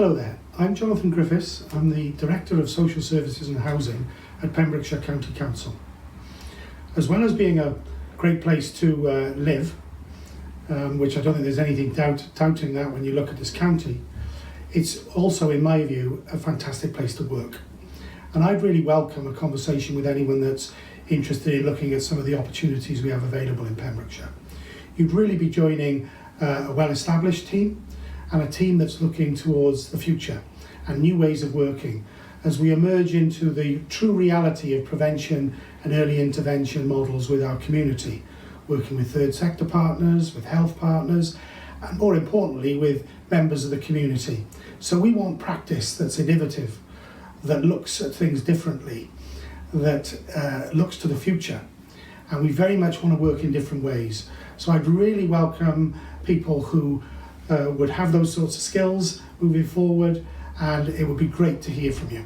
Hello there, I'm Jonathan Griffiths. I'm the Director of Social Services and Housing at Pembrokeshire County Council. As well as being a great place to live, which I don't think there's anything doubting that when you look at this county, it's also, in my view, a fantastic place to work. And I'd really welcome a conversation with anyone that's interested in looking at some of the opportunities we have available in Pembrokeshire. You'd really be joining a well-established team and a team that's looking towards the future and new ways of working as we emerge into the true reality of prevention and early intervention models with our community, working with third sector partners, with health partners, and more importantly with members of the community. So we want practice that's innovative, that looks at things differently, that looks to the future, and we very much want to work in different ways. So I'd really welcome people who would have those sorts of skills moving forward, and it would be great to hear from you.